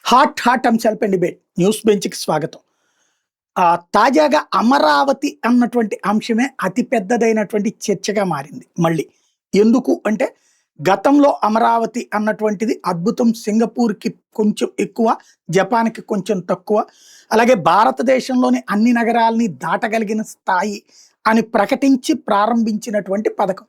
Hot hot అంశాలపై debate news బెంచ్కి స్వాగతం. తాజాగా అమరావతి అన్నటువంటి అంశమే అతి పెద్దదైనటువంటి చర్చగా మారింది. మళ్ళీ ఎందుకు అంటే గతంలో అమరావతి అన్నటువంటిది అద్భుతం, సింగపూర్కి కొంచెం ఎక్కువ, జపాన్కి కొంచెం తక్కువ, అలాగే భారతదేశంలోని అన్ని నగరాల్ని దాటగలిగిన స్థాయి అని ప్రకటించి ప్రారంభించినటువంటి పథకం.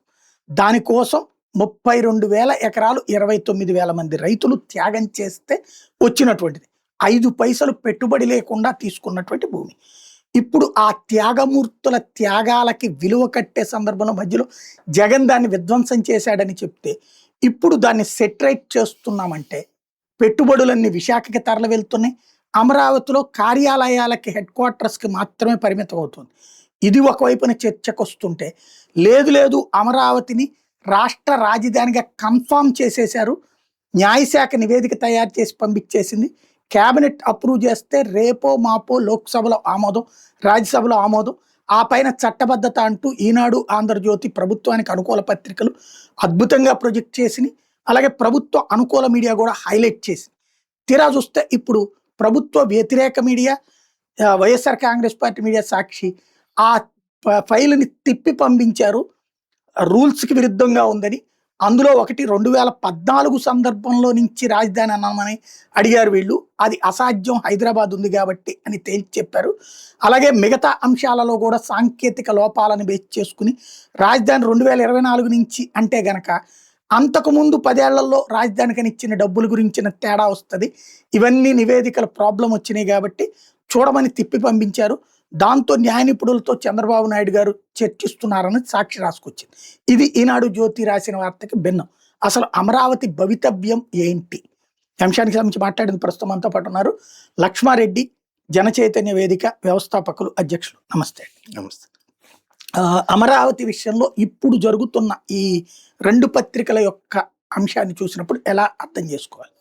దానికోసం 32,000 ఎకరాలు 29,000 మంది రైతులు త్యాగం చేస్తే వచ్చినటువంటిది. 5 పైసలు పెట్టుబడి లేకుండా తీసుకున్నటువంటి భూమి. ఇప్పుడు ఆ త్యాగమూర్తుల త్యాగాలకి విలువ కట్టే సందర్భంలో మధ్యలో జగన్ దాన్ని విధ్వంసం చేశాడని చెప్తే, ఇప్పుడు దాన్ని సెటరైట్ చేస్తున్నామంటే పెట్టుబడులన్నీ విశాఖకి తరలి వెళ్తున్నాయి. అమరావతిలో కార్యాలయాలకి, హెడ్ క్వార్టర్స్‌కి మాత్రమే పరిమితం అవుతుంది. ఇది ఒకవైపున చర్చకొస్తుంటే, లేదు లేదు అమరావతిని రాష్ట్ర రాజధానిగా కన్ఫర్మ్ చేసేశారు. న్యాయశాఖ నివేదిక తయారు చేసి పంపించేసింది. క్యాబినెట్ అప్రూవ్ చేస్తే రేపో మాపో లోక్సభలో ఆమోదం, రాజ్యసభలో ఆమోదం. ఆ పైన చట్టబద్ధత అంటూ ఈనాడు, ఆంధ్రజ్యోతి ప్రభుత్వానికి అనుకూల పత్రికలు అద్భుతంగా ప్రొజెక్ట్ చేసినాయి. అలాగే ప్రభుత్వ అనుకూల మీడియా కూడా హైలైట్ చేసింది. తీరా చూస్తే ఇప్పుడు ప్రభుత్వ వ్యతిరేక media, YSR Congress party media Sakshi ఆ ఫైల్ని తిప్పి పంపించారు. రూల్స్కి విరుద్ధంగా ఉందని. అందులో ఒకటి 2014 సందర్భంలో నుంచి రాజధాని అన్నామని అడిగారు వీళ్ళు. అది అసాధ్యం, హైదరాబాద్ ఉంది కాబట్టి అని తేల్చి చెప్పారు. అలాగే మిగతా అంశాలలో కూడా సాంకేతిక లోపాలను బేస్ చేసుకుని రాజధాని 2024 నుంచి అంటే గనక అంతకుముందు 10 ఏళ్లలో రాజధానికని ఇచ్చిన డబ్బుల గురించిన తేడా వస్తుంది. ఇవన్నీ నివేదికల ప్రాబ్లం వచ్చినాయి కాబట్టి చూడమని తిప్పి పంపించారు. దాంతో న్యాయ నిపుణులతో చంద్రబాబు నాయుడు గారు చర్చిస్తున్నారని సాక్షి రాసుకొచ్చింది. ఇది ఈనాడు జ్యోతి రాసిన వార్తకి భిన్నం. అసలు అమరావతి భవితవ్యం ఏంటి అంశానికి సంబంధించి మాట్లాడింది ప్రస్తుతం మనతో పాటు ఉన్నారు లక్ష్మారెడ్డి, జన చైతన్య వేదిక వ్యవస్థాపకులు, అధ్యక్షులు. నమస్తే. నమస్తే. అమరావతి విషయంలో ఇప్పుడు జరుగుతున్న ఈ 2 పత్రికల యొక్క అంశాన్ని చూసినప్పుడు ఎలా అర్థం చేసుకోవాలి?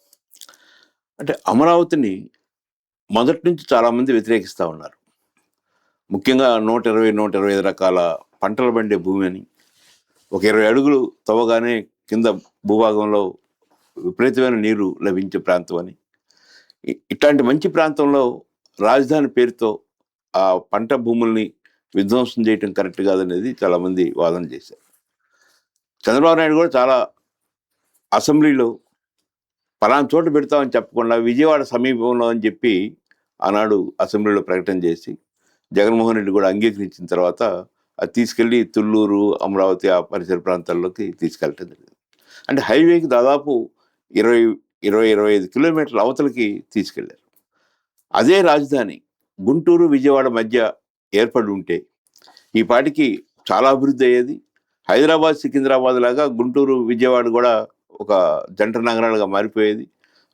అంటే అమరావతిని మొదటి నుంచి చాలామంది వ్యతిరేకిస్తూ ఉన్నారు. ముఖ్యంగా 120-125 రకాల పంటలు పండే భూమి అని, ఒక 20 అడుగులు తవ్వగానే కింద భూభాగంలో విపరీతమైన నీరు లభించే ప్రాంతం అని, ఇట్లాంటి మంచి ప్రాంతంలో రాజధాని పేరుతో ఆ పంట భూముల్ని విధ్వంసం చేయటం కరెక్ట్ కాదనేది చాలామంది వాదన చేశారు. చంద్రబాబు నాయుడు కూడా చాలా అసెంబ్లీలో పలానా చోట పెడతామని చెప్పకుండా విజయవాడ సమీపంలో అని చెప్పి ఆనాడు అసెంబ్లీలో ప్రకటన చేసి జగన్మోహన్ రెడ్డి కూడా అంగీకరించిన తర్వాత అది తీసుకెళ్ళి తుళ్ళూరు, అమరావతి ఆ పరిసర ప్రాంతాల్లోకి తీసుకెళ్ళటం జరిగింది. అంటే హైవేకి దాదాపు 20-25 కిలోమీటర్ల అవతలకి తీసుకెళ్లారు. అదే రాజధాని గుంటూరు, విజయవాడ మధ్య ఏర్పడి ఉంటే ఈ పాటికి చాలా అభివృద్ధి అయ్యేది. హైదరాబాద్, సికింద్రాబాద్ లాగా గుంటూరు, విజయవాడ కూడా ఒక జంట నగరాలుగా మారిపోయేది.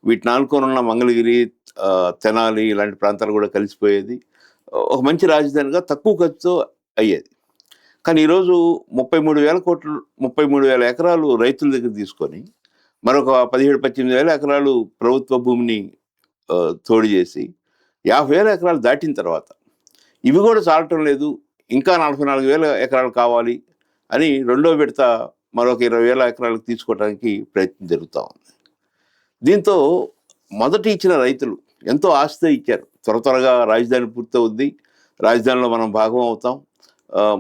వీటిని ఆనుకొని ఉన్న మంగళగిరి, తెనాలి ఇలాంటి ప్రాంతాలు కూడా కలిసిపోయేది. ఒక మంచి రాజధానిగా తక్కువ ఖర్చుతో అయ్యేది. కానీ ఈరోజు 33,000 ఎకరాలు రైతుల దగ్గర తీసుకొని మరొక 17-18 ఎకరాలు ప్రభుత్వ భూమిని తోడు చేసి 50,000 ఎకరాలు దాటిన తర్వాత ఇవి కూడా చాలటం లేదు, ఇంకా 44,000 ఎకరాలు కావాలి అని రెండో విడత మరొక 20,000 ఎకరాలకు తీసుకోవడానికి ప్రయత్నం జరుగుతూ ఉంది. దీంతో మొదటి ఇచ్చిన రైతులు ఎంతో ఆశతో ఇచ్చారు. త్వరగా రాజధాని పూర్తవుద్ది, రాజధానిలో మనం భాగం అవుతాం,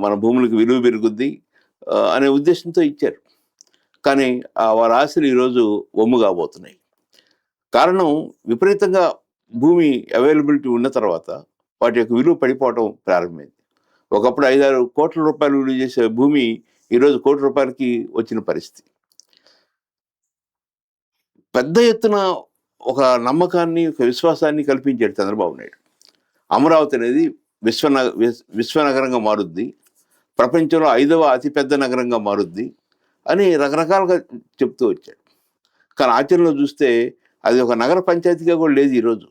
మన భూములకు విలువ పెరుగుద్ది అనే ఉద్దేశంతో ఇచ్చారు. కానీ వారి ఆశలు ఈరోజు వమ్ము కాబోతున్నాయి. కారణం విపరీతంగా భూమి అవైలబిలిటీ ఉన్న తర్వాత వాటి యొక్క విలువ పడిపోవడం ప్రారంభమైంది. ఒకప్పుడు 5-6 కోట్ల రూపాయలు విలువ చేసే భూమి ఈరోజు ₹1 వచ్చిన పరిస్థితి. పెద్ద ఎత్తున ఒక నమ్మకాన్ని, ఒక విశ్వాసాన్ని కల్పించాడు చంద్రబాబు నాయుడు. అమరావతి అనేది విశ్వనగరంగా మారుద్ది, ప్రపంచంలో 5వ అతిపెద్ద నగరంగా మారుద్ది అని రకరకాలుగా చెప్తూ వచ్చాడు. కానీ ఆచరణలో చూస్తే అది ఒక నగర పంచాయతీగా కూడా లేదు. ఈరోజు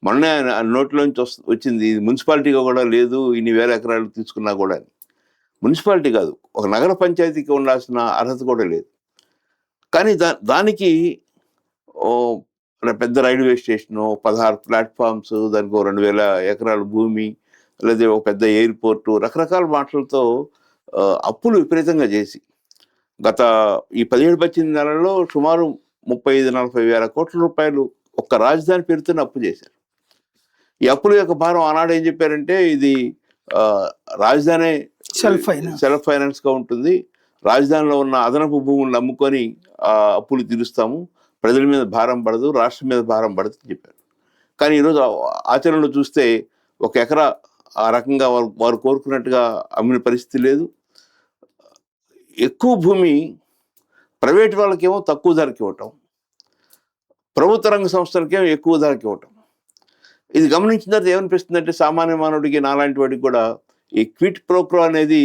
మొన్నే నోట్లోంచి వచ్చింది, ఇది మున్సిపాలిటీగా కూడా లేదు, ఇన్ని వేల ఎకరాలు తీసుకున్నా కూడా. మున్సిపాలిటీ కాదు, ఒక నగర పంచాయతీకి ఉండాల్సిన అర్హత కూడా లేదు. కానీ దానికి పెద్ద రైల్వే స్టేషను, 16 ప్లాట్ఫామ్స్, దానికి 2,000 ఎకరాల భూమి, లేదా ఒక పెద్ద ఎయిర్పోర్టు, రకరకాల మాటలతో అప్పులు విపరీతంగా చేసి గత ఈ 17-18 నెలల్లో సుమారు 35-40 వేల కోట్ల రూపాయలు ఒక్క రాజధాని పేరుతోనే అప్పు చేశారు. ఈ అప్పుల యొక్క భారం ఆనాడు ఏం చెప్పారంటే ఇది రాజధాని సెల్ఫ్ ఫైనాన్స్ గా ఉంటుంది, రాజధానిలో ఉన్న అదనపు భూములను అమ్ముకొని అప్పులు తీరుస్తాము, ప్రజల మీద భారం పడదు, రాష్ట్రం మీద భారం పడదు అని చెప్పారు. కానీ ఈరోజు ఆచరణలో చూస్తే ఒక ఎకరా ఆ రకంగా వారు కోరుకున్నట్టుగా అమ్మిన పరిస్థితి లేదు. ఎక్కువ భూమి ప్రైవేట్ వాళ్ళకేమో తక్కువ ధరకి ఇవ్వటం, ప్రభుత్వ రంగ సంస్థలకేమో ఎక్కువ ధరకి ఇవ్వటం. ఇది గమనించిన తర్వాత ఏమనిపిస్తుందంటే సామాన్య మానవుడికి నాలాంటి వాడికి కూడా ఈ క్విట్ ప్రోక్రో అనేది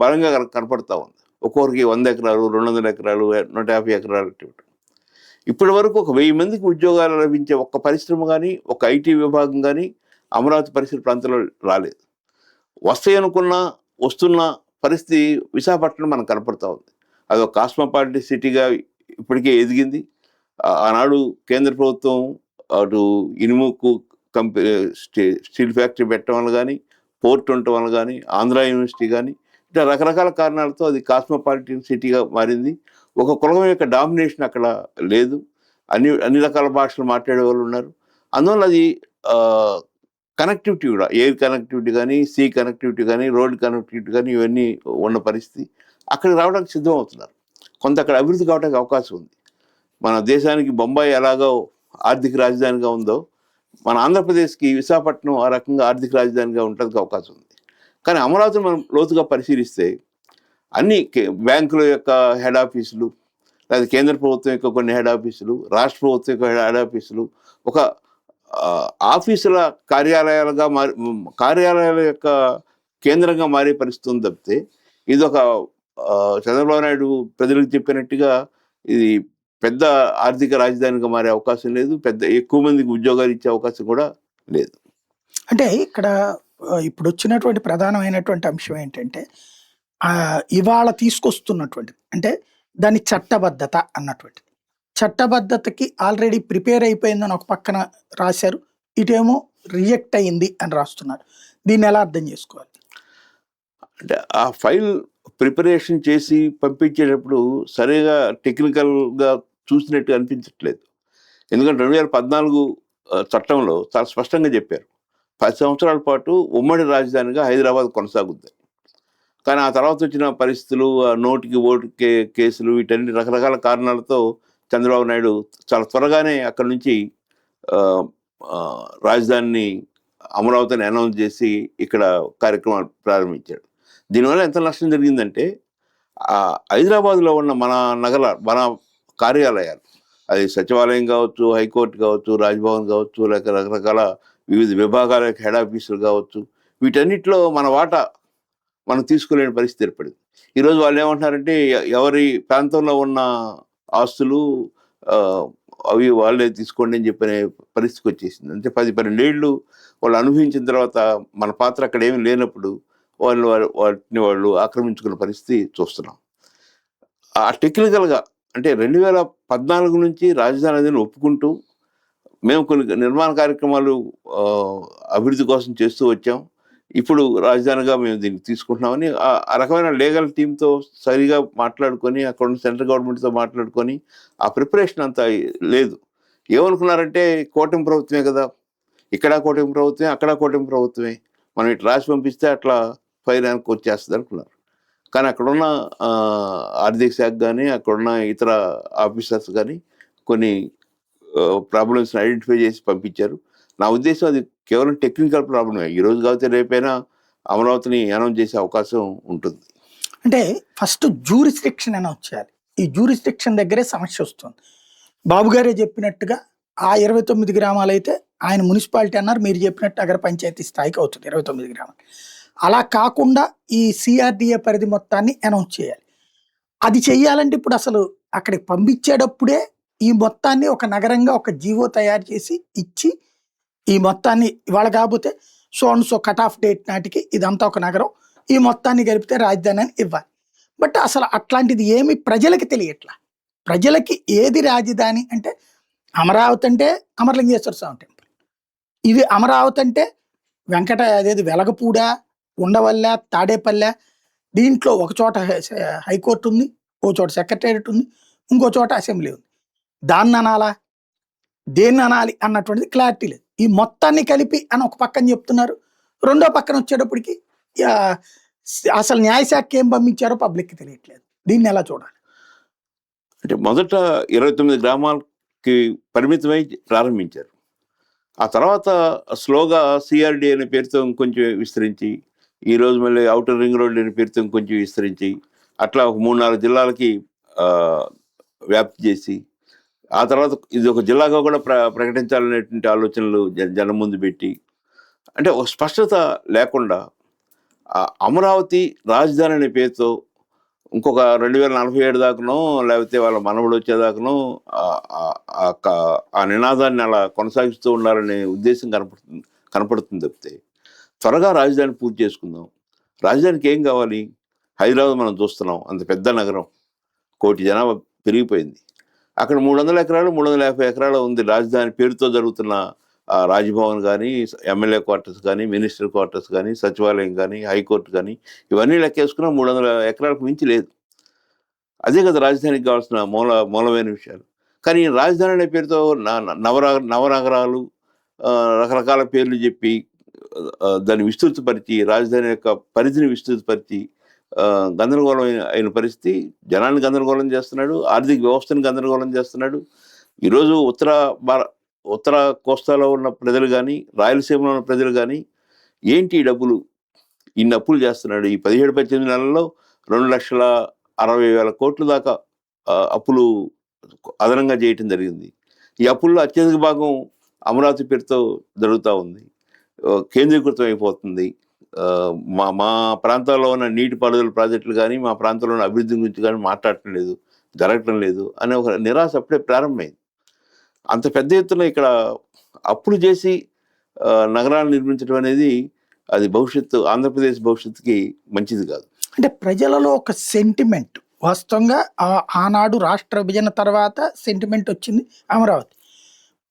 బలంగా కనపడతా ఉంది. ఒక్కొక్కరికి 100 ఎకరాలు, 200 ఎకరాలు, 150 ఎకరాలు ఇవ్వటం. ఇప్పటి వరకు ఒక 1000 మందికి ఉద్యోగాలు లభించే ఒక్క పరిశ్రమ కానీ, ఒక ఐటీ విభాగం కానీ అమరావతి పరిసర ప్రాంతంలో రాలేదు. వస్తాయి అనుకున్న వస్తున్న పరిస్థితి విశాఖపట్నం మనకు కనపడతా ఉంది. అది ఒక కాస్మోపాలిటీ సిటీగా ఇప్పటికే ఎదిగింది. ఆనాడు కేంద్ర ప్రభుత్వం అటు ఇనుముకు స్టీల్ ఫ్యాక్టరీ పెట్టడం వల్ల కానీ, పోర్ట్ ఉండటం వల్ల కానీ, ఆంధ్ర యూనివర్సిటీ కానీ, ఇట్లా రకరకాల కారణాలతో అది కాస్మోపాలిటన్ సిటీగా మారింది. ఒక కులం యొక్క డామినేషన్ అక్కడ లేదు. అన్ని రకాల భాషలు మాట్లాడే వాళ్ళు ఉన్నారు. అందువల్ల అది కనెక్టివిటీ కూడా, ఎయిర్ కనెక్టివిటీ కానీ, సీ కనెక్టివిటీ కానీ, రోడ్ కనెక్టివిటీ కానీ ఇవన్నీ ఉన్న పరిస్థితి. అక్కడికి రావడానికి సిద్ధం అవుతున్నారు. కొంత అక్కడ అభివృద్ధి కావడానికి అవకాశం ఉంది. మన దేశానికి బొంబాయి ఎలాగో ఆర్థిక రాజధానిగా ఉందో, మన ఆంధ్రప్రదేశ్కి విశాఖపట్నం ఆ రకంగా ఆర్థిక రాజధానిగా ఉండడానికి అవకాశం ఉంది. కానీ అమరావతిని మనం లోతుగా పరిశీలిస్తే అన్ని బ్యాంకుల యొక్క హెడ్ ఆఫీసులు, లేదా కేంద్ర ప్రభుత్వం యొక్క కొన్ని హెడ్ ఆఫీసులు, రాష్ట్ర ప్రభుత్వం యొక్క హెడ్ ఆఫీసులు ఒక ఆఫీసుల కార్యాలయాల యొక్క కేంద్రంగా మారే పరిస్థితి ఉంది తప్పితే ఇది ఒక చంద్రబాబు నాయుడు ప్రజలకు చెప్పినట్టుగా ఇది పెద్ద ఆర్థిక రాజధానిగా మారే అవకాశం లేదు, ఎక్కువ మందికి ఉద్యోగాలు ఇచ్చే అవకాశం కూడా లేదు. అంటే ఇక్కడ ఇప్పుడు వచ్చినటువంటి ప్రధానమైనటువంటి అంశం ఏంటంటే ఇవాళ తీసుకొస్తున్నటువంటి అంటే దాని చట్టబద్ధత అన్నటువంటి చట్టబద్ధతకి ఆల్రెడీ ప్రిపేర్ అయిపోయిందని ఒక పక్కన రాశారు, ఇటేమో రిజెక్ట్ అయింది అని రాస్తున్నారు. దీన్ని ఎలా అర్థం చేసుకోవాలి? అంటే ఆ ఫైల్ ప్రిపరేషన్ చేసి పంపించేటప్పుడు సరిగా టెక్నికల్గా చూసినట్టు అనిపించట్లేదు. ఎందుకంటే 2014 చట్టంలో చాలా స్పష్టంగా చెప్పారు 10 సంవత్సరాల పాటు ఉమ్మడి రాజధానిగా హైదరాబాద్ కొనసాగుద్ది. కానీ ఆ తర్వాత వచ్చిన పరిస్థితులు, నోటికి ఓటు కేసులు, వీటన్ని రకరకాల కారణాలతో చంద్రబాబు నాయుడు చాలా త్వరగానే అక్కడి నుంచి రాజధానిని అమరావతిని అనౌన్స్ చేసి ఇక్కడ కార్యక్రమాలు ప్రారంభించాడు. దీనివల్ల ఎంత నష్టం జరిగిందంటే హైదరాబాద్లో ఉన్న మన కార్యాలయాలు, అది సచివాలయం కావచ్చు, హైకోర్టు కావచ్చు, రాజ్భవన్ కావచ్చు, లేక రకరకాల వివిధ విభాగాల హెడ్ ఆఫీసులు కావచ్చు, వీటన్నిటిలో మన వాటా మనం తీసుకోలేని పరిస్థితి ఏర్పడింది. ఈరోజు వాళ్ళు ఏమంటున్నారంటే ఎవరి ప్రాంతంలో ఉన్న ఆస్తులు అవి వాళ్ళే తీసుకోండి అని చెప్పిన పరిస్థితికి వచ్చేసింది. అంటే 10-12 ఏళ్ళు వాళ్ళు అనుభవించిన తర్వాత మన పాత్ర అక్కడ ఏమీ లేనప్పుడు వాటిని వాళ్ళు ఆక్రమించుకున్న పరిస్థితి చూస్తున్నాం. ఆ టెక్నికల్గా అంటే 2014 నుంచి రాజధాని అనేది ఒప్పుకుంటూ మేము కొన్ని నిర్మాణ కార్యక్రమాలు అభివృద్ధి కోసం చేస్తూ వచ్చాం, ఇప్పుడు రాజధానిగా మేము దీన్ని తీసుకుంటున్నామని ఆ రకమైన లీగల్ టీంతో సరిగా మాట్లాడుకొని అక్కడ ఉన్న సెంట్రల్ గవర్నమెంట్తో మాట్లాడుకొని ఆ ప్రిపరేషన్ అంతా లేదు. ఏమనుకున్నారంటే కూటమి ప్రభుత్వమే కదా, ఇక్కడ కూటమి ప్రభుత్వమే, అక్కడ కూటమి ప్రభుత్వమే, మనం ఇట్లా రాసి పంపిస్తే అట్లా ఫైనాన్స్ వచ్చేస్తుంది అనుకున్నారు. కానీ అక్కడున్న ఆర్థిక శాఖ కానీ, అక్కడున్న ఇతర ఆఫీసర్స్ కానీ కొన్ని ప్రాబ్లమ్స్ని ఐడెంటిఫై చేసి పంపించారు. నా ఉద్దేశం అది కేవలం టెక్నికల్ ప్రాబ్లమే. ఈరోజు కాకపోతే రేపైనా అమరావతిని అనౌన్స్ చేసే అవకాశం ఉంటుంది. అంటే ఫస్ట్ జ్యూరిస్డిక్షన్ అనౌన్స్ చేయాలి. ఈ జ్యూరిస్డిక్షన్ దగ్గరే సమస్య వస్తుంది. బాబు గారే చెప్పినట్టుగా ఆ 29 గ్రామాలు అయితే ఆయన మున్సిపాలిటీ అన్నారు, మీరు చెప్పినట్టు నగర పంచాయతీ స్థాయికి అవుతుంది 29 గ్రామాలు. అలా కాకుండా ఈ సిఆర్డిఏ పరిధి మొత్తాన్ని అనౌన్స్ చేయాలి. అది చెయ్యాలంటే ఇప్పుడు అసలు అక్కడికి పంపించేటప్పుడే ఈ మొత్తాన్ని ఒక నగరంగా ఒక జీవో తయారు చేసి ఇచ్చి ఈ మొత్తాన్ని ఇవాళ కాకపోతే సో కట్ ఆఫ్ డేట్ నాటికి ఇదంతా ఒక నగరం, ఈ మొత్తాన్ని కలిపితే రాజధాని అని ఇవ్వాలి. బట్ అసలు అట్లాంటిది ఏమి ప్రజలకి తెలియట్లా. ప్రజలకి ఏది రాజధాని అంటే అమరావతి అంటే అమరలింగేశ్వర స్వామి టెంపుల్, ఇది అమరావతి అంటే అదేది వెలగపూడ, ఉండవల్ల, తాడేపల్లె, దీంట్లో ఒక చోట హైకోర్టు ఉంది, ఓ చోట సెక్రటేరియట్ ఉంది, ఇంకో చోట అసెంబ్లీ ఉంది. దాన్ని అనాలా? దేన్ని అనాలి అన్నటువంటిది క్లారిటీ లేదు. ఈ మొత్తాన్ని కలిపి అని ఒక పక్కన చెప్తున్నారు. రెండో పక్కన వచ్చేటప్పటికి ఆహ్, అసలు న్యాయశాఖకి ఏం పంపించారో పబ్లిక్‌కి తెలియట్లేదు. దీన్ని ఎలా చూడాలి? అంటే మొదట 29 గ్రామాలకి పరిమితమై ప్రారంభించారు. ఆ తర్వాత స్లోగా సిఆర్‌డి అనే పేరుతో ఇంకొంచెం విస్తరించి, ఈరోజు మళ్ళీ ఔటర్ రింగ్ రోడ్ అనే పేరుతో ఇంకొంచెం విస్తరించి, అట్లా ఒక 3, 4 జిల్లాలకి ఆహ్, వ్యాప్తి చేసి, ఆ తర్వాత ఇది ఒక జిల్లాగా కూడా ప్రకటించాలనేటువంటి ఆలోచనలు జనం ముందు పెట్టి, అంటే ఒక స్పష్టత లేకుండా అమరావతి రాజధాని అనే పేరుతో ఇంకొక 2047 దాకానో, లేకపోతే వాళ్ళ మనవడు వచ్చేదాకానో ఆ నినాదాన్ని అలా కొనసాగిస్తూ ఉండాలనే ఉద్దేశం కనపడుతుంది తప్పితే, త్వరగా రాజధాని పూర్తి చేసుకుందాం. రాజధానికి ఏం కావాలి? హైదరాబాద్ మనం చూస్తున్నాం, అంత పెద్ద నగరం, 1 కోటి జనాభా పెరిగిపోయింది. అక్కడ 300 ఎకరాలు, 350 ఎకరాలు ఉంది రాజధాని పేరుతో జరుగుతున్న రాజ్భవన్ కానీ, ఎమ్మెల్యే క్వార్టర్స్ కానీ, మినిస్టర్ క్వార్టర్స్ కానీ, సచివాలయం కానీ, హైకోర్టు కానీ, ఇవన్నీ లెక్కేసుకున్నా 300 ఎకరాలకు మించి లేదు. అదే కదా రాజధానికి కావాల్సిన మూలమైన విషయాలు. కానీ ఈ రాజధాని అనే పేరుతో నవనగరాలు, రకరకాల పేర్లు చెప్పి దాన్ని విస్తృతపరిచి, రాజధాని యొక్క పరిధిని విస్తృతపరిచి గందరగోళం అయిన పరిస్థితి. జనాన్ని గందరగోళం చేస్తున్నాడు, ఆర్థిక వ్యవస్థను గందరగోళం చేస్తున్నాడు. ఈరోజు ఉత్తర కోస్తాలో ఉన్న ప్రజలు కానీ, రాయలసీమలో ఉన్న ప్రజలు కానీ, ఏంటి ఈ డబ్బులు, ఇన్ని అప్పులు చేస్తున్నాడు. ఈ 17-18 నెలల్లో 2,60,000 కోట్ల దాకా అప్పులు అదనంగా చేయటం జరిగింది. ఈ అప్పుల్లో అత్యధిక భాగం అమరావతి పేరుతో జరుగుతూ ఉంది, కేంద్రీకృతం అయిపోతుంది. మా ప్రాంతాల్లో ఉన్న నీటిపారుదల ప్రాజెక్టులు కానీ, మా ప్రాంతంలో ఉన్న అభివృద్ధి గురించి కానీ మాట్లాడటం లేదు, జరగటం లేదు అనే ఒక నిరాశ అప్పుడే ప్రారంభమైంది. అంత పెద్ద ఎత్తున ఇక్కడ అప్పులు చేసి నగరాలు నిర్మించడం అనేది అది ఆంధ్రప్రదేశ్ భవిష్యత్తుకి మంచిది కాదు. అంటే ప్రజలలో ఒక సెంటిమెంట్, వాస్తవంగా ఆనాడు రాష్ట్ర విభజన తర్వాత సెంటిమెంట్ వచ్చింది అమరావతి.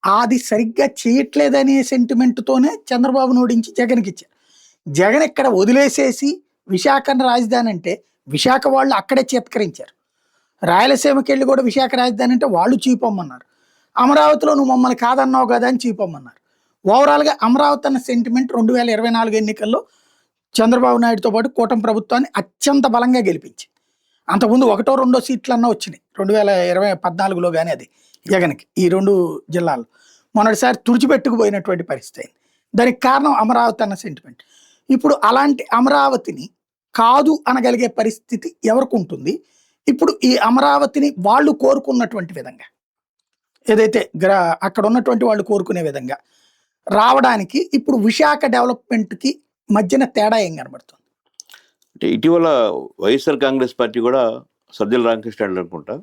అది సరిగ్గా చేయట్లేదనే సెంటిమెంట్తోనే చంద్రబాబు ఓడించి జగన్కి ఇచ్చారు. జగన్ ఇక్కడ వదిలేసేసి విశాఖను రాజధాని అంటే విశాఖ వాళ్ళు అక్కడే చేత్కరించారు. రాయలసీమకి వెళ్ళి కూడా విశాఖ రాజధాని అంటే వాళ్ళు చీపమ్మన్నారు. అమరావతిలో నువ్వు మమ్మల్ని కాదన్నావు కదా అని చీపమ్మన్నారు. ఓవరాల్గా అమరావతి అన్న సెంటిమెంట్ 2024 ఎన్నికల్లో చంద్రబాబు నాయుడుతో పాటు కూటమి ప్రభుత్వాన్ని అత్యంత బలంగా గెలిపించింది. అంతకుముందు 1-2 సీట్లన్నా వచ్చినాయి 2014లో కానీ అది జగన్కి ఈ 2 జిల్లాల్లో. మొన్నటిసారి తుడిచిపెట్టుకుపోయినటువంటి పరిస్థితి అయింది. దానికి కారణం అమరావతి అన్న సెంటిమెంట్. ఇప్పుడు అలాంటి అమరావతిని కాదు అనగలిగే పరిస్థితి ఎవరికి ఉంటుంది? ఇప్పుడు ఈ అమరావతిని వాళ్ళు కోరుకున్నటువంటి విధంగా, ఏదైతే అక్కడ ఉన్నటువంటి వాళ్ళు కోరుకునే విధంగా రావడానికి ఇప్పుడు విశాఖ డెవలప్మెంట్కి మధ్యన తేడా ఏం కనబడుతుంది? అంటే ఇటీవల వైఎస్ఆర్ కాంగ్రెస్ పార్టీ కూడా సజ్జల రామకృష్ణ అనుకుంటా,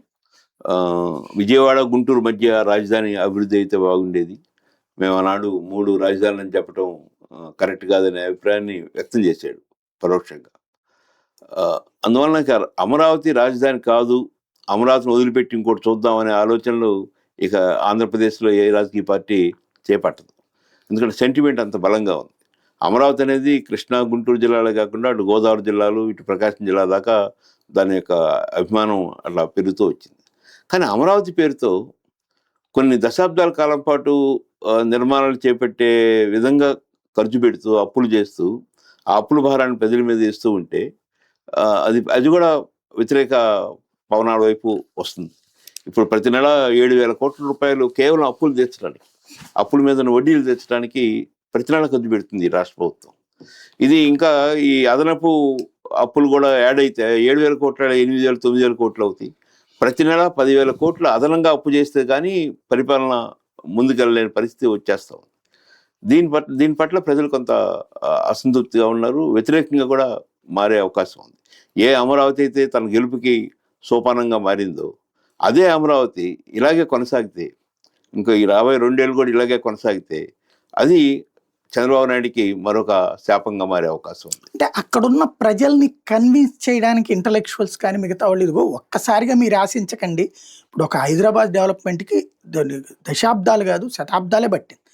విజయవాడ గుంటూరు మధ్య రాజధాని అభివృద్ధి అయితే బాగుండేది, మేము ఆనాడు 3 రాజధానులు అని చెప్పడం కరెక్ట్ కాదనే అభిప్రాయాన్ని వ్యక్తం చేశాడు పరోక్షంగా. అందువలన అమరావతి రాజధాని కాదు, అమరావతిని వదిలిపెట్టి ఇంకోటి చూద్దామనే ఆలోచనలు ఇక ఆంధ్రప్రదేశ్లో ఏ రాజకీయ పార్టీ చేపట్టదు. ఎందుకంటే సెంటిమెంట్ అంత బలంగా ఉంది. అమరావతి అనేది కృష్ణా, గుంటూరు జిల్లాలే కాకుండా అటు గోదావరి జిల్లాలు, ఇటు ప్రకాశం జిల్లా దాకా దాని యొక్క అభిమానం అలా పెరుగుతూ వచ్చింది. కానీ అమరావతి పేరుతో కొన్ని దశాబ్దాల కాలం పాటు నిర్మాణాలు చేపట్టే విధంగా ఖర్చు పెడుతూ, అప్పులు చేస్తూ, ఆ అప్పుల భారాన్ని ప్రజల మీద వేస్తూ ఉంటే అది కూడా వ్యతిరేక పవనాల వైపు వస్తుంది. ఇప్పుడు ప్రతి నెల 7,000 కోట్ల రూపాయలు కేవలం అప్పులు తీర్చడానికి, అప్పుల మీద వడ్డీలు తెచ్చడానికి ప్రతి నెల ఖర్చు పెడుతుంది ఈ రాష్ట్ర ప్రభుత్వం. ఇది ఇంకా ఈ అదనపు అప్పులు కూడా యాడ్ అయితే 7,000 కోట్ల 8,000, 9,000 కోట్లు అవుతాయి. ప్రతి నెల 10,000 కోట్లు అదనంగా అప్పు చేస్తే కానీ పరిపాలన ముందుకెళ్ళలేని పరిస్థితి వచ్చేస్తాం. దీని పట్ల ప్రజలు కొంత అసంతృప్తిగా ఉన్నారు, వ్యతిరేకంగా కూడా మారే అవకాశం ఉంది. ఏ అమరావతి అయితే తన గెలుపుకి సోపానంగా మారిందో అదే అమరావతి ఇలాగే కొనసాగితే, ఇంకా ఈ 22 ఏళ్ళు కూడా ఇలాగే కొనసాగితే అది చంద్రబాబు నాయుడికి మరొక శాపంగా మారే అవకాశం ఉంది. అంటే అక్కడున్న ప్రజల్ని కన్విన్స్ చేయడానికి ఇంటలెక్చువల్స్ కానీ మిగతా వాళ్ళు ఇదిగో ఒక్కసారిగా మీరు ఆశించకండి, ఇప్పుడు ఒక హైదరాబాద్ డెవలప్మెంట్కి దశాబ్దాలు కాదు శతాబ్దాలే పట్టింది.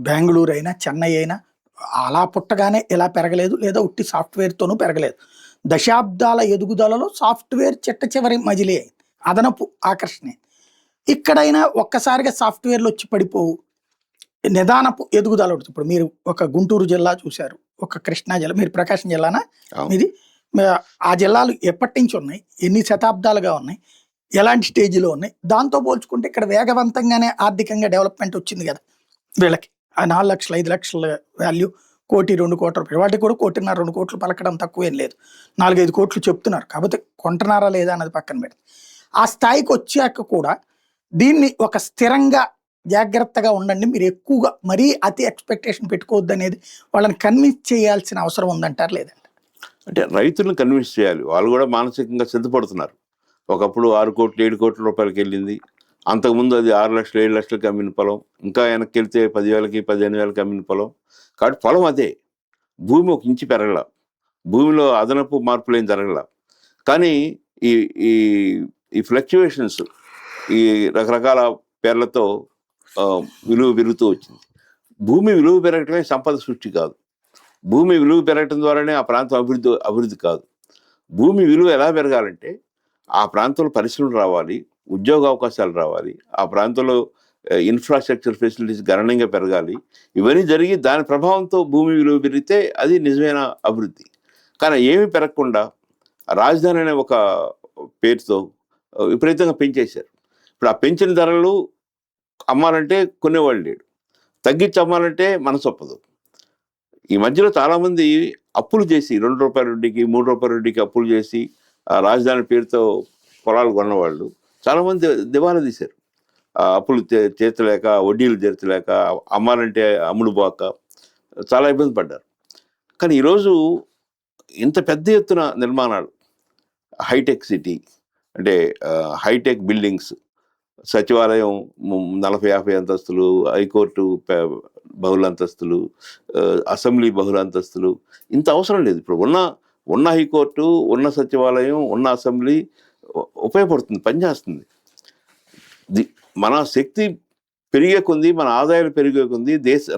బెంగళూరు అయినా చెన్నై అయినా అలా పుట్టగానే ఇలా పెరగలేదు, లేదా ఉట్టి సాఫ్ట్వేర్తోనూ పెరగలేదు. దశాబ్దాల ఎదుగుదలలో సాఫ్ట్వేర్ చిట్ట చివరి మజిలీ అయింది, అదనపు ఆకర్షణ. ఇక్కడైనా ఒక్కసారిగా సాఫ్ట్వేర్లు వచ్చి పడిపోవు, నిదానపు ఎదుగుదల ఉంటుంది. ఇప్పుడు మీరు ఒక గుంటూరు జిల్లా చూశారు, ఒక కృష్ణా జిల్లా, మీరు ప్రకాశం జిల్లానా అవును. మీది? ఆ జిల్లాలు ఎప్పటి నుంచి ఉన్నాయి, ఎన్ని శతాబ్దాలుగా ఉన్నాయి, ఎలాంటి స్టేజ్లో ఉన్నాయి, దాంతో పోల్చుకుంటే ఇక్కడ వేగవంతంగానే ఆర్థికంగా డెవలప్మెంట్ వచ్చింది కదా వీళ్ళకి. ఆ 4 లక్షలు 5 లక్షల వాల్యూ, 1 కోటి 2 కోట్ల రూపాయలు, వాటికి కూడా 1.5 2 కోట్లు పలకడం తక్కువేం లేదు. 4-5 కోట్లు చెప్తున్నారు, కాకపోతే కొంటున్నారా లేదా అన్నది పక్కన పెడితే. ఆ స్థాయికి వచ్చాక కూడా దీన్ని ఒక స్థిరంగా జాగ్రత్తగా ఉండండి, మీరు ఎక్కువగా మరీ అతి ఎక్స్పెక్టేషన్ పెట్టుకోవద్దు అనేది వాళ్ళని కన్విన్స్ చేయాల్సిన అవసరం ఉందంటారు లేదంటే? అంటే రైతులను కన్విన్స్ చేయాలి. వాళ్ళు కూడా మానసికంగా సిద్ధపడుతున్నారు. ఒకప్పుడు 6 కోట్లు 7 కోట్ల రూపాయలకి వెళ్ళింది. అంతకుముందు అది 6 లక్షలు 7 లక్షలకి అమ్మిన పొలం, ఇంకా వెనక్కి వెళ్తే 10,000కి 15,000కి అమ్మిన పొలం. కాబట్టి పొలం అదే, భూమి ఒక ఇంచు పెరగల, భూమిలో అదనపు మార్పులు ఏం జరగల. కానీ ఈ ఈ ఈ ఫ్లక్చువేషన్స్, ఈ రకరకాల పేర్లతో విలువ పెరుగుతూ వచ్చింది. భూమి విలువ పెరగటమే సంపద సృష్టి కాదు. భూమి విలువ పెరగటం ద్వారానే ఆ ప్రాంతం అభివృద్ధి కాదు. భూమి విలువ ఎలా పెరగాలంటే ఆ ప్రాంతంలో పరిశ్రమలు రావాలి, ఉద్యోగ అవకాశాలు రావాలి, ఆ ప్రాంతంలో ఇన్ఫ్రాస్ట్రక్చర్ ఫెసిలిటీస్ గణనీయంగా పెరగాలి. ఇవన్నీ జరిగి దాని ప్రభావంతో భూమి విలువ పెరిగితే అది నిజమైన అభివృద్ధి. కానీ ఏమీ పెరగకుండా రాజధాని అనే ఒక పేరుతో విపరీతంగా పెంచేశారు. ఇప్పుడు ఆ పెంచిన ధరలు అమ్మాలంటే కొనేవాళ్ళు లేడు, తగ్గించి అమ్మాలంటే మనసు ఒప్పదు. ఈ మధ్యలో చాలామంది అప్పులు చేసి ₹2 వడ్డీకి ₹3 వడ్డీకి అప్పులు చేసి ఆ రాజధాని పేరుతో పొలాలు కొన్నవాళ్ళు చాలామంది దివాలా తీశారు. ఆ అప్పులు తీర్చలేక, వడ్డీలు తీర్చలేక, అమ్మాలంటే అమ్ముడు పోక చాలా ఇబ్బంది పడ్డారు. కానీ ఈరోజు ఇంత పెద్ద ఎత్తున నిర్మాణాలు, హైటెక్ సిటీ అంటే హైటెక్ బిల్డింగ్స్, సచివాలయం 40-50 అంతస్తులు, హైకోర్టు బహుళ అంతస్తులు, అసెంబ్లీ బహుళ అంతస్తులు. ఇంత అవసరం లేదు. ఇప్పుడు ఉన్న హైకోర్టు, ఉన్న సచివాలయం, ఉన్న అసెంబ్లీ ఉపయోగపడుతుంది, పనిచేస్తుంది. మన శక్తి పెరిగే కొంది, మన ఆదాయాలు పెరిగే కొంది,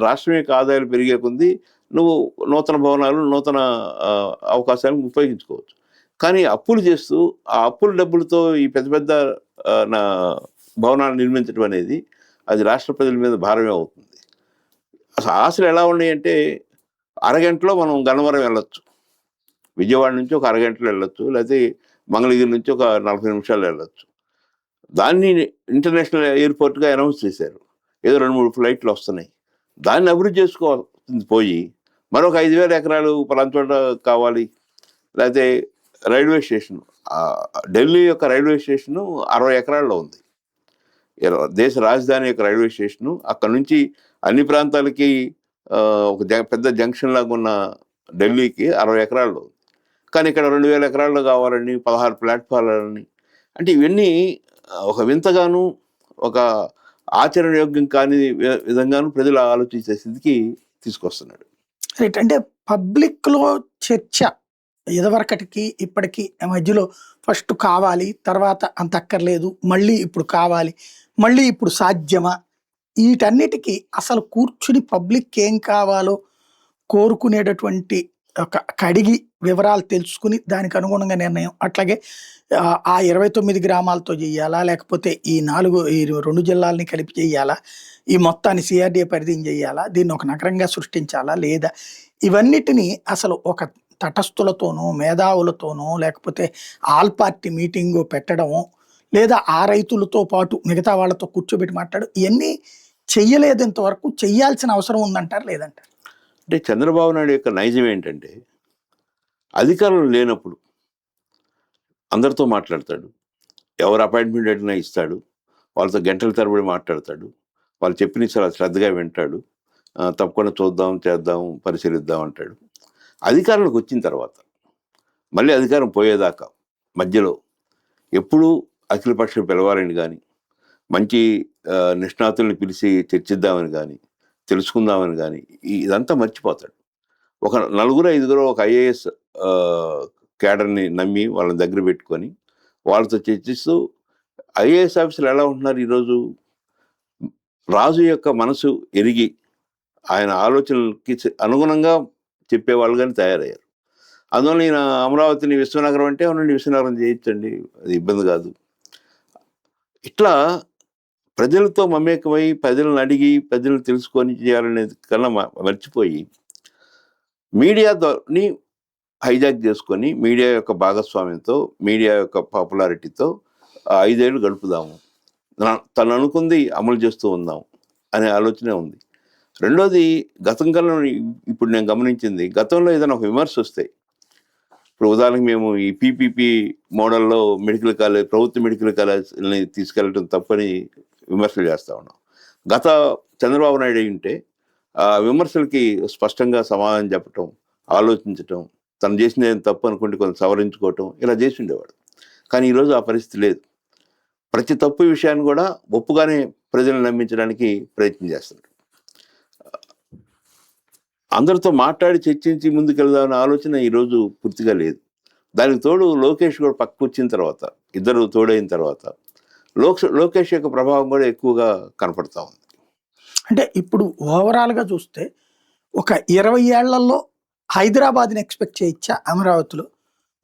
రాష్ట్రం యొక్క ఆదాయాలు పెరిగే కొంది నువ్వు నూతన భవనాలు, నూతన అవకాశాలను ఉపయోగించుకోవచ్చు. కానీ అప్పులు చేస్తూ ఆ అప్పుల డబ్బులతో ఈ పెద్ద పెద్ద భవనాలు నిర్మించడం అనేది అది రాష్ట్ర ప్రజల మీద భారమే అవుతుంది. అసలు ఆశలు ఎలా ఉన్నాయంటే అరగంటలో మనం గన్నవరం వెళ్ళొచ్చు, విజయవాడ నుంచి ఒక అరగంటలో వెళ్ళొచ్చు, లేకపోతే మంగళగిరి నుంచి ఒక 40 నిమిషాలు వెళ్ళొచ్చు. దాన్ని ఇంటర్నేషనల్ ఎయిర్పోర్ట్గా అనౌన్స్ చేశారు. ఏదో 2-3 ఫ్లైట్లు వస్తున్నాయి. దాన్ని అభివృద్ధి చేసుకోవాల్సింది పోయి మరొక 5,000 ఎకరాలు పలానా చోట కావాలి. లేకపోతే రైల్వే స్టేషన్, ఢిల్లీ యొక్క రైల్వే స్టేషను 60 ఎకరాల్లో ఉంది. దేశ రాజధాని యొక్క రైల్వే స్టేషను అక్కడ నుంచి అన్ని ప్రాంతాలకి ఒక పెద్ద జంక్షన్ లాగా ఉన్న ఢిల్లీకి 60 ఎకరాల్లో ఉంది. కానీ ఇక్కడ 2,000 ఎకరాల్లో కావాలని, 16 ప్లాట్ఫారాలని, అంటే ఇవన్నీ ఒక వింతగాను, ఒక ఆచరణయోగ్యం కాని విధంగాను ప్రజలు ఆలోచించే స్థితికి తీసుకొస్తున్నాడు. రైట్. అంటే పబ్లిక్లో చర్చ ఇదివరకటికి ఇప్పటికి మధ్యలో ఫస్ట్ కావాలి, తర్వాత అంత అక్కర్లేదు, మళ్ళీ ఇప్పుడు కావాలి, మళ్ళీ ఇప్పుడు సాధ్యమా, వీటన్నిటికీ అసలు కూర్చుని పబ్లిక్ ఏం కావాలో కోరుకునేటటువంటి ఒక కడిగి వివరాలు తెలుసుకుని దానికి అనుగుణంగా నిర్ణయం. అట్లాగే ఆ 29 గ్రామాలతో చెయ్యాలా, లేకపోతే ఈ 2 జిల్లాలని కలిపి చెయ్యాలా, ఈ మొత్తాన్ని సిఆర్డీఏ పరిధిని చెయ్యాలా, దీన్ని ఒక నగరంగా సృష్టించాలా లేదా, ఇవన్నిటినీ అసలు ఒక తటస్థులతోనో, మేధావులతోనో, లేకపోతే ఆల్ పార్టీ మీటింగు పెట్టడమో, లేదా ఆ రైతులతో పాటు మిగతా వాళ్ళతో కూర్చోబెట్టి మాట్లాడు, ఇవన్నీ చెయ్యలేదు ఇంతవరకు. చెయ్యాల్సిన అవసరం ఉందంటారు లేదంటారు? అంటే చంద్రబాబు నాయుడు యొక్క నైజం ఏంటంటే అధికారులు లేనప్పుడు అందరితో మాట్లాడతాడు, ఎవరు అపాయింట్మెంట్ అడిగినా ఇస్తాడు, వాళ్ళతో గంటల తరబడి మాట్లాడతాడు, వాళ్ళు చెప్పిన చాలా శ్రద్ధగా వింటాడు, తప్పకుండా చూద్దాం, చేద్దాం, పరిశీలిద్దాం అంటాడు. అధికారంలోకి వచ్చిన తర్వాత మళ్ళీ అధికారం పోయేదాకా మధ్యలో ఎప్పుడూ అఖిలపక్షం పిలవాలని కానీ, మంచి నిష్ణాతుల్ని పిలిచి చర్చిద్దామని కానీ, తెలుసుకుందామని కానీ ఇదంతా మర్చిపోతాడు. ఒక 4-5 ఒక ఐఏఎస్ క్యాడర్ని నమ్మి వాళ్ళని దగ్గర పెట్టుకొని వాళ్ళతో చర్చిస్తూ, ఐఏఎస్ ఆఫీసర్లు ఎలా ఉంటున్నారు ఈరోజు, రాజు యొక్క మనసు ఎరిగి ఆయన ఆలోచనలకి అనుగుణంగా చెప్పేవాళ్ళు కానీ తయారయ్యారు. అందువల్ల ఈయన అమరావతిని విశ్వనగరం అంటే అవునండి విశ్వనగరం చేయొచ్చండి, అది ఇబ్బంది కాదు. ఇట్లా ప్రజలతో మమేకమై ప్రజలను అడిగి ప్రజలను తెలుసుకొని చేయాలనేది కన్నా మర్చిపోయి మీడియాని హైజాక్ చేసుకొని మీడియా యొక్క భాగస్వామ్యంతో మీడియా యొక్క పాపులారిటీతో 5 ఏళ్ళు గడుపుదాము, తను అనుకుంది అమలు చేస్తూ ఉందాం అనే ఆలోచనే ఉంది. రెండోది, గతం కన్నా ఇప్పుడు నేను గమనించింది, గతంలో ఏదైనా ఒక విమర్శ వస్తే, ఇప్పుడు ఉదాహరణకి మేము ఈ పీపీపీ మోడల్లో మెడికల్ కాలేజ్, ప్రభుత్వ మెడికల్ కాలేజ్ని తీసుకెళ్ళడం తప్పని విమర్శలు చేస్తూ ఉన్నాం. గత చంద్రబాబు నాయుడు అయి ఉంటే ఆ విమర్శలకి స్పష్టంగా సమాధానం చెప్పటం, ఆలోచించటం, తను చేసిన తప్పు అనుకుంటే కొంచెం సవరించుకోవటం, ఇలా చేసి ఉండేవాడు. కానీ ఈరోజు ఆ పరిస్థితి లేదు. ప్రతి తప్పు విషయాన్ని కూడా ఒప్పుగానే ప్రజలను నమ్మించడానికి ప్రయత్నం చేస్తున్నాడు. అందరితో మాట్లాడి చర్చించి ముందుకెళ్దామనే ఆలోచన ఈరోజు పూర్తిగా లేదు. దానికి తోడు లోకేష్ కూడా పక్కకు వచ్చిన తర్వాత, ఇద్దరు తోడైన తర్వాత లోకేష్ యొక్క ప్రభావం కూడా ఎక్కువగా కనపడతా ఉంది. అంటే ఇప్పుడు ఓవరాల్గా చూస్తే ఒక 20 ఏళ్లలో హైదరాబాద్ని ఎక్స్పెక్ట్ చేయొచ్చా? అమరావతిలో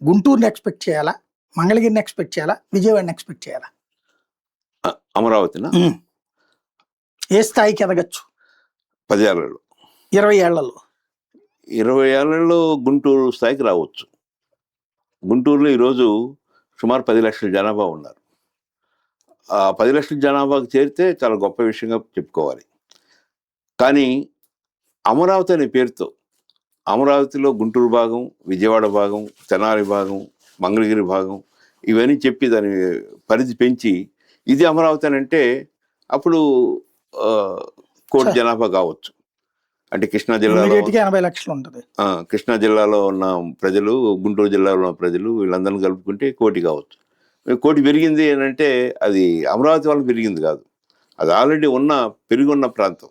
గుంటూరుని ఎక్స్పెక్ట్ చేయాలా? మంగళగిరిని ఎక్స్పెక్ట్ చేయాలా? విజయవాడని ఎక్స్పెక్ట్ చేయాలా? అమరావతిన ఏ స్థాయికి ఎదగచ్చు 10 ఏళ్లలో? 20 ఏళ్లలో 20 ఏళ్లలో గుంటూరు స్థాయికి రావచ్చు. గుంటూరులో ఈరోజు సుమారు 10 లక్షల జనాభా ఉన్నారు. ఆ 10 లక్షల జనాభాకు చేరితే చాలా గొప్ప విషయంగా చెప్పుకోవాలి. కానీ అమరావతి అనే పేరుతో అమరావతిలో గుంటూరు భాగం, విజయవాడ భాగం, తెనాలి భాగం, మంగళగిరి భాగం ఇవన్నీ చెప్పి దాని పరిధి పెంచి ఇది అమరావతి అని అంటే అప్పుడు కోటి జనాభా కావచ్చు. అంటే కృష్ణా జిల్లాలో 80 లక్షలు ఉంటుంది. కృష్ణా జిల్లాలో ఉన్న ప్రజలు, గుంటూరు జిల్లాలో ఉన్న ప్రజలు వీళ్ళందరినీ కలుపుకుంటే కోటి కావచ్చు. కోటి పెరిగింది అని అంటే అది అమరావతి వల్ల పెరిగింది కాదు, అది ఆల్రెడీ పెరిగి ఉన్న ప్రాంతం.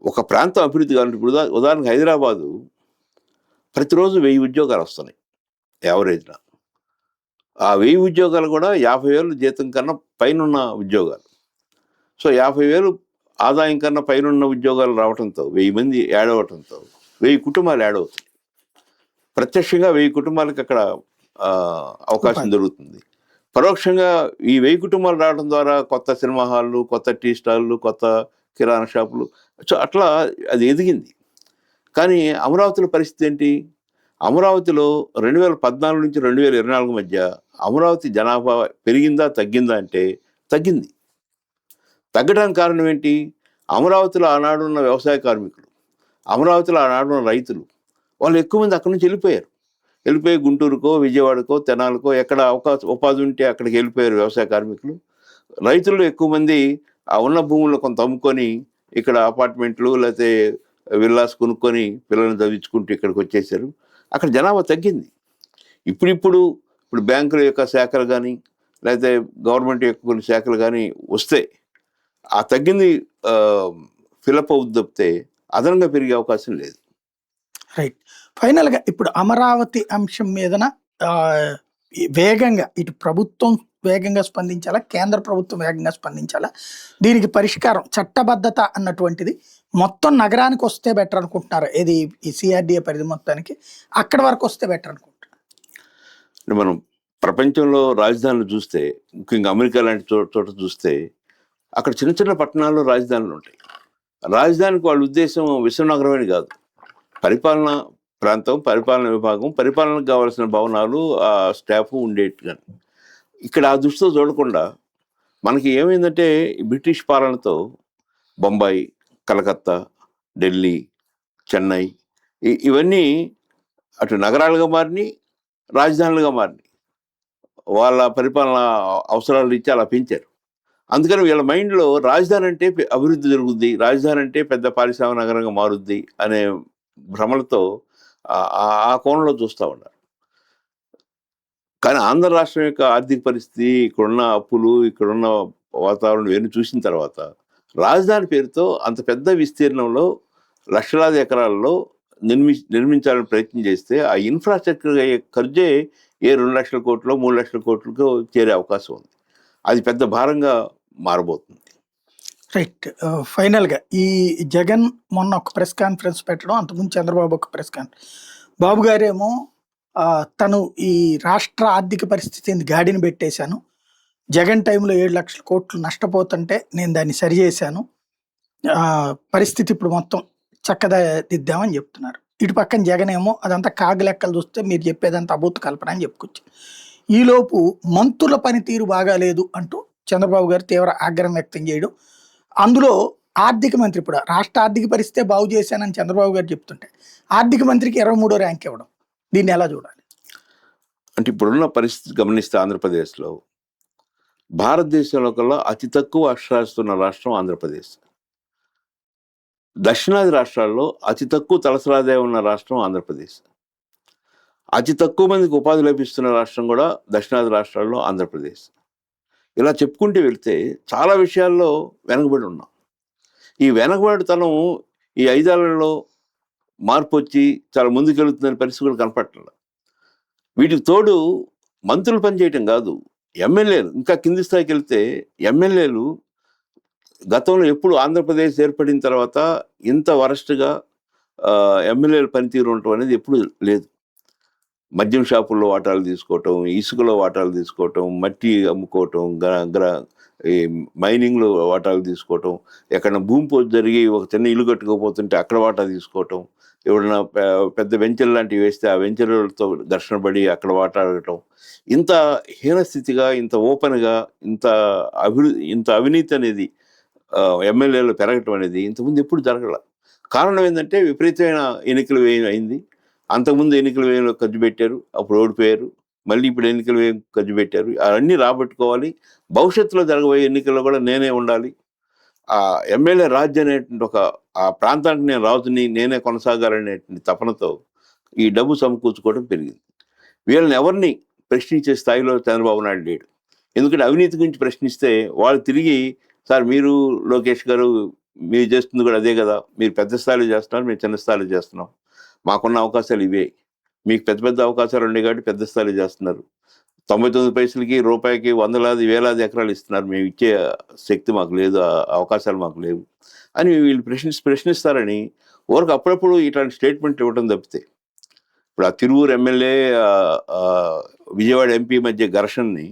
ఒక ప్రాంతం అభివృద్ధి కావాలంటే ఇప్పుడు ఉదాహరణకు హైదరాబాదు ప్రతిరోజు 1000 ఉద్యోగాలు వస్తున్నాయి యావరేజ్న. ఆ 1000 ఉద్యోగాలు కూడా 50,000 జీతం కన్నా పైన ఉద్యోగాలు. సో 50,000 ఆదాయం కన్నా పైన ఉద్యోగాలు రావడంతో 1000 మంది యాడ్ అవ్వటంతో 1000 కుటుంబాలు యాడ్ అవుతాయి. ప్రత్యక్షంగా 1000 కుటుంబాలకు అక్కడ అవకాశం దొరుకుతుంది. పరోక్షంగా ఈ 1000 కుటుంబాలు రావడం ద్వారా కొత్త సినిమా హాళ్ళు, కొత్త టీ స్టాళ్ళు, కొత్త కిరాణా షాపులు, సో అట్లా అది ఎదిగింది. కానీ అమరావతిలో పరిస్థితి ఏంటి? అమరావతిలో 2014 నుంచి 2024 మధ్య అమరావతి జనాభా పెరిగిందా తగ్గిందా అంటే తగ్గింది. తగ్గడానికి కారణం ఏంటి? అమరావతిలో ఆనాడు ఉన్న వ్యవసాయ కార్మికులు, అమరావతిలో ఆనాడు ఉన్న రైతులు, వాళ్ళు ఎక్కువ మంది అక్కడి నుంచి వెళ్ళిపోయి గుంటూరుకో, విజయవాడకో, తెనాలకో ఎక్కడ ఉపాధి ఉంటే అక్కడికి వెళ్ళిపోయారు వ్యవసాయ కార్మికులు. రైతులు ఎక్కువ మంది ఆ ఉన్న భూముల్లో కొంత అమ్ముకొని ఇక్కడ అపార్ట్మెంట్లు లేకపోతే విల్లాస్ కొనుక్కొని పిల్లల్ని చదివించుకుంటూ ఇక్కడికి వచ్చేసారు. అక్కడ జనాభా తగ్గింది. ఇప్పుడు బ్యాంకుల యొక్క శాఖలు కానీ లేకపోతే గవర్నమెంట్ యొక్క కొన్ని శాఖలు కానీ వస్తే ఆ తగ్గింది ఫిలప్ అవుద్ది తప్పితే అదనంగా పెరిగే అవకాశం లేదు. రైట్. ఫైనల్గా ఇప్పుడు అమరావతి అంశం మీదన వేగంగా ఇటు ప్రభుత్వం వేగంగా స్పందించాలా, కేంద్ర ప్రభుత్వం వేగంగా స్పందించాలా? దీనికి పరిష్కారం చట్టబద్ధత అన్నటువంటిది మొత్తం నగరానికి వస్తే బెటర్ అనుకుంటున్నారు. ఏది ఈ సిఆర్డిఏ పరిధి మొత్తానికి అక్కడి వరకు వస్తే బెటర్ అనుకుంటున్నారు. మనం ప్రపంచంలో రాజధానులు చూస్తే, ముఖ్యంగా అమెరికా లాంటి చోట చూస్తే అక్కడ చిన్న చిన్న పట్టణాల్లో రాజధానులు ఉంటాయి. రాజధానికి వాళ్ళ ఉద్దేశం విశ్వనగరమని కాదు, పరిపాలన ప్రాంతం, పరిపాలన విభాగం, పరిపాలనకు కావాల్సిన భవనాలు, ఆ స్టాఫ్ ఉండేట్టుగా. ఇక్కడ ఆ దృష్టితో చూడకుండా మనకి ఏమైందంటే బ్రిటిష్ పాలనతో బొంబాయి, కలకత్తా, ఢిల్లీ, చెన్నై ఇవన్నీ అటు నగరాలుగా మారినాయి, రాజధానులుగా మారినాయి. వాళ్ళ పరిపాలన అవసరాలు ఇచ్చి అలా పెంచారు. అందుకని వీళ్ళ మైండ్లో రాజధాని అంటే అభివృద్ధి జరుగుద్ది, రాజధాని అంటే పెద్ద పారిశ్రామిక నగరంగా మారుద్ది అనే భ్రమలతో ఆ కోణంలో చూస్తూ ఉన్నారు. కానీ ఆంధ్ర రాష్ట్రం యొక్క ఆర్థిక పరిస్థితి, ఇక్కడున్న అప్పులు, ఇక్కడున్న వాతావరణం ఇవన్నీ చూసిన తర్వాత రాజధాని పేరుతో అంత పెద్ద విస్తీర్ణంలో లక్షలాది ఎకరాల్లో నిర్మించాలని ప్రయత్నం చేస్తే ఆ ఇన్ఫ్రాస్ట్రక్చర్ అయ్యే ఖర్చే 2 లక్షల కోట్లు 3 లక్షల కోట్లకు చేరే అవకాశం ఉంది. అది పెద్ద భారంగా మారబోతుంది. రైట్. ఫైనల్గా ఈ జగన్ మొన్న ఒక ప్రెస్ కాన్ఫరెన్స్ పెట్టడం, అంతకుముందు చంద్రబాబు ఒక ప్రెస్ కాన్ఫరెన్స్. బాబు గారేమో తను ఈ రాష్ట్ర ఆర్థిక పరిస్థితిని గాడిని పెట్టేశాను, జగన్ టైంలో 7 లక్షల కోట్లు నష్టపోతుంటే నేను దాన్ని సరిచేశాను. పరిస్థితి ఇప్పుడు మొత్తం చక్కదిద్దామని చెప్తున్నారు. ఇటు పక్కన జగన్ ఏమో అదంతా కాగు లెక్కలు చూస్తే మీరు చెప్పేదంతా అభూత కల్పన అని చెప్పుకొచ్చి, ఈలోపు మంత్రుల పనితీరు బాగాలేదు అంటూ చంద్రబాబు గారు తీవ్ర ఆగ్రహం వ్యక్తం చేయడం, అందులో ఆర్థిక మంత్రి ఇప్పుడు రాష్ట్ర ఆర్థిక పరిస్థితే బాగు చేశానని చంద్రబాబు గారు చెప్తుంటే ఆర్థిక మంత్రికి 23వ ర్యాంక్ ఇవ్వడం, దీన్ని ఎలా చూడాలి? అంటే ఇప్పుడున్న పరిస్థితి గమనిస్తే ఆంధ్రప్రదేశ్లో భారతదేశంలో కల్లా అతి తక్కువ అక్షరాస్యత రాష్ట్రం ఆంధ్రప్రదేశ్. దక్షిణాది రాష్ట్రాల్లో అతి తక్కువ తలసరాదాయం ఉన్న రాష్ట్రం ఆంధ్రప్రదేశ్. అతి తక్కువ మందికి ఉపాధి లభిస్తున్న రాష్ట్రం కూడా దక్షిణాది రాష్ట్రాల్లో ఆంధ్రప్రదేశ్. ఇలా చెప్పుకుంటూ వెళ్తే చాలా విషయాల్లో వెనకబడి ఉన్నాం. ఈ వెనకబడితనం ఈ 5 ఏళ్లలో మార్పు వచ్చి చాలా ముందుకెళ్తున్న పరిస్థితి కూడా కనపట్ల. వీటికి తోడు మంత్రులు పనిచేయటం కాదు, ఎమ్మెల్యేలు ఇంకా కింది స్థాయికి వెళ్తే ఎమ్మెల్యేలు గతంలో ఎప్పుడు ఆంధ్రప్రదేశ్ ఏర్పడిన తర్వాత ఇంత వరస్ట్గా ఎమ్మెల్యేల పనితీరు ఉండటం అనేది ఎప్పుడు లేదు. మద్యం షాపుల్లో వాటాలు తీసుకోవటం, ఇసుకలో వాటాలు తీసుకోవటం, మట్టి అమ్ముకోవటం, ఈ మైనింగ్లో వాటాలు తీసుకోవటం, ఎక్కడైనా భూమి పూజ జరిగి ఒక చిన్న ఇల్లు కట్టుకోపోతుంటే అక్కడ వాటా తీసుకోవటం, ఎవరైనా పెద్ద వెంచర్ లాంటివి వేస్తే ఆ వెంచర్లతో ఘర్షణ పడి అక్కడ వాటాడటం, ఇంత హీనస్థితిగా, ఇంత ఓపెన్గా, ఇంత అవినీతి అనేది ఎమ్మెల్యేలు పెరగటం అనేది ఇంతకుముందు ఎప్పుడు జరగల. కారణం ఏంటంటే విపరీతమైన ఎన్నికల వ్యయం అయింది. అంతకుముందు ఎన్నికల వ్యయంలో ఖర్చు పెట్టారు, అప్పుడు ఓడిపోయారు. మళ్ళీ ఇప్పుడు ఎన్నికల వ్యయం ఖర్చు పెట్టారు. అవన్నీ రాబట్టుకోవాలి, భవిష్యత్తులో జరగబోయే ఎన్నికల్లో కూడా నేనే ఉండాలి, ఆ ఎమ్మెల్యే రాజు అనేటువంటి ఆ ప్రాంతానికి నేను రాజుని, నేనే కొనసాగాలనేటువంటి తపనతో ఈ డబ్బు సమకూర్చుకోవడం పెరిగింది. వీళ్ళని ఎవరిని ప్రశ్నించే స్థాయిలో చంద్రబాబు నాయుడు లేడు. ఎందుకంటే అవినీతి గురించి ప్రశ్నిస్తే వాళ్ళు తిరిగి, సార్ మీరు లోకేష్ గారు మీరు చేస్తుంది కూడా అదే కదా, మీరు పెద్ద స్థాయిలో చేస్తున్నారు, మేము చిన్న స్థాయిలో చేస్తున్నాం, మాకున్న అవకాశాలు ఇవే, మీకు పెద్ద పెద్ద అవకాశాలు ఉన్నాయి కాబట్టి పెద్ద స్థాయిలో చేస్తున్నారు, 99 పైసలకి రూపాయికి వందలాది వేలాది ఎకరాలు ఇస్తున్నారు, మేము ఇచ్చే శక్తి మాకు లేదు, అవకాశాలు మాకు లేవు అని వీళ్ళు ప్రశ్నిస్తారని ఊరికి అప్పుడప్పుడు ఇట్లాంటి స్టేట్మెంట్ ఇవ్వడం తప్పితే, ఇప్పుడు ఆ తిరువూరు ఎమ్మెల్యే విజయవాడ ఎంపీ మధ్య ఘర్షణని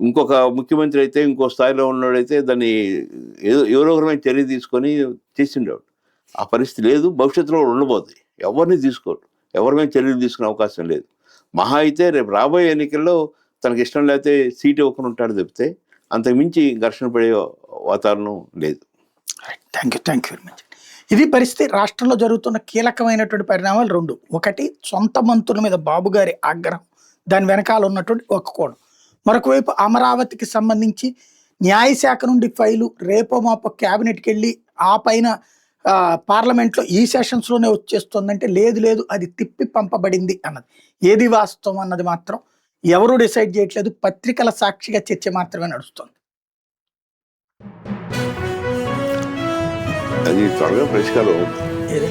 ఇంకొక ముఖ్యమంత్రి అయితే, ఇంకో స్థాయిలో ఉన్నవాడైతే దాన్ని ఎవరో ఒకరి చర్య తీసుకొని చేసిండేవాడు. ఆ పరిస్థితి లేదు, భవిష్యత్తులో ఉండబోతుంది. ఎవరిని తీసుకోరు, ఎవరి మీద చర్యలు తీసుకునే అవకాశం లేదు. మహా అయితే రేపు రాబోయే ఎన్నికల్లో తనకి ఇష్టం లేకపోతే సీట్ ఇవ్వకుండా ఉంటాడు తప్పితే అంతకు మించి ఘర్షణ పడే వాతావరణం లేదు. Thank you very much. ఇది పరిస్థితి. రాష్ట్రంలో జరుగుతున్న కీలకమైనటువంటి పరిణామాలు 2. ఒకటి, సొంత మంత్రుల మీద బాబు గారి ఆగ్రహం, దాని వెనకాల ఉన్నటువంటి ఒక కోణం. మరొక వైపు అమరావతికి సంబంధించి న్యాయశాఖ నుండి ఫైలు రేపో మాపో క్యాబినెట్కి వెళ్ళి ఆ పైన పార్లమెంట్లో ఈ సెషన్స్లోనే వచ్చేస్తుందంటే లేదు అది తిప్పి పంపబడింది అన్నది. ఏది వాస్తవం అన్నది మాత్రం ఎవరు డిసైడ్ చేయట్లేదు. పత్రికల సాక్షిగా చర్చ మాత్రమే నడుస్తుంది. అది త్వరగా పరిష్కారం అవుతుంది.